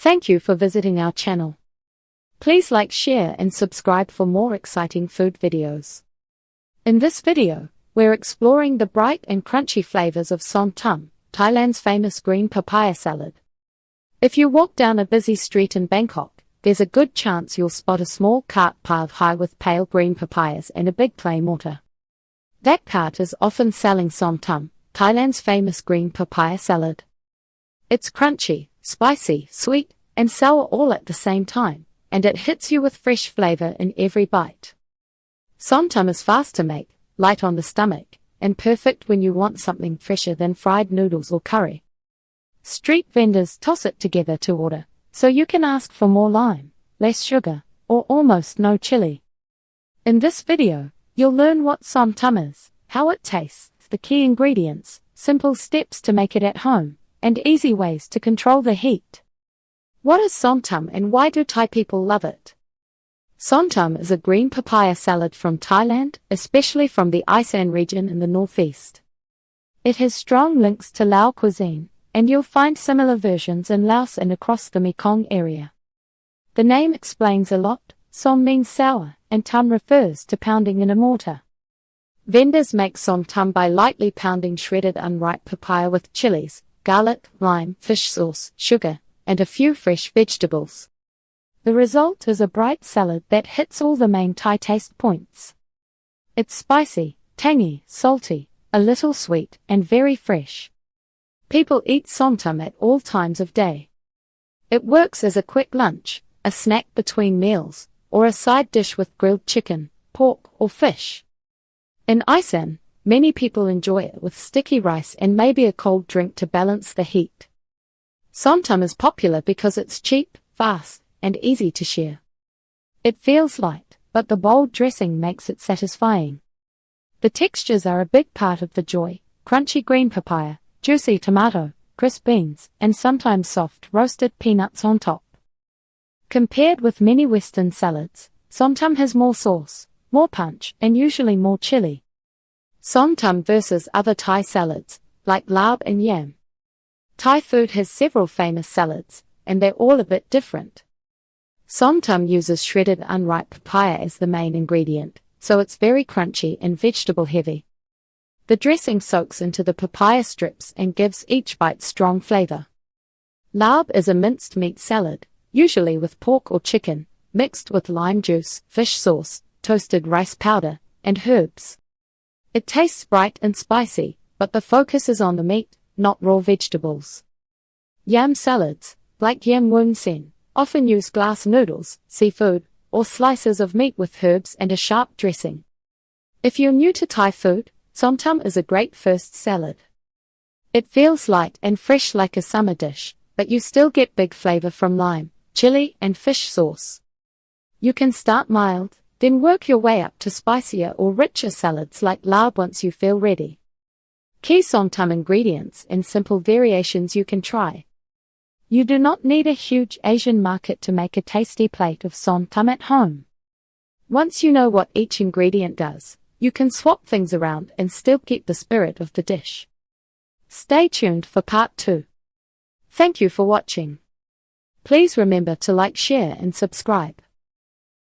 Thank you for visiting our channel. Please like, share and subscribe for more exciting food videos. In this video, we're exploring the bright and crunchy flavors of Som Tum, Thailand's famous green papaya salad. If you walk down a busy street in Bangkok, there's a good chance you'll spot a small cart piled high with pale green papayas and a big clay mortar. That cart is often selling Som Tum, Thailand's famous green papaya salad. It's crunchy, spicy, sweet, and sour all at the same time, and it hits you with fresh flavor in every bite. Som Tum is fast to make, light on the stomach, and perfect when you want something fresher than fried noodles or curry. Street vendors toss it together to order, so you can ask for more lime, less sugar, or almost no chili. In this video, you'll learn what Som Tum is, how it tastes, the key ingredients, simple steps to make it at home, and easy ways to control the heat. What is Som Tum and why do Thai people love it? Som Tum is a green papaya salad from Thailand, especially from the Isan region in the northeast. It has strong links to Lao cuisine, and you'll find similar versions in Laos and across the Mekong area. The name explains a lot. Som means sour, and Tum refers to pounding in a mortar. Vendors make Som Tum by lightly pounding shredded unripe papaya with chilies, garlic, lime, fish sauce, sugar, and a few fresh vegetables. The result is a bright salad that hits all the main Thai taste points. It's spicy, tangy, salty, a little sweet, and very fresh. People eat Som Tum at all times of day. It works as a quick lunch, a snack between meals, or a side dish with grilled chicken, pork, or fish. In Isan, many people enjoy it with sticky rice and maybe a cold drink to balance the heat. Som Tum is popular because it's cheap, fast, and easy to share. It feels light, but the bold dressing makes it satisfying. The textures are a big part of the joy: crunchy green papaya, juicy tomato, crisp beans, and sometimes soft roasted peanuts on top. Compared with many Western salads, Som Tum has more sauce, more punch, and usually more chili. Som Tum versus other Thai salads, like lab and yam. Thai food has several famous salads, and they're all a bit different. Som Tum uses shredded unripe papaya as the main ingredient, so it's very crunchy and vegetable heavy. The dressing soaks into the papaya strips and gives each bite strong flavor. Lab is a minced meat salad, usually with pork or chicken, mixed with lime juice, fish sauce, toasted rice powder, and herbs. It tastes bright and spicy, but the focus is on the meat, not raw vegetables. Yam salads, like yam woon sen, often use glass noodles, seafood, or slices of meat with herbs and a sharp dressing. If you're new to Thai food, Som Tum is a great first salad. It feels light and fresh like a summer dish, but you still get big flavor from lime, chili, and fish sauce. You can start mild, then work your way up to spicier or richer salads like lab once you feel ready. Key Som Tum ingredients and simple variations you can try. You do not need a huge Asian market to make a tasty plate of Som Tum at home. Once you know what each ingredient does, you can swap things around and still keep the spirit of the dish. Stay tuned for part 2. Thank you for watching. Please remember to like, share and subscribe.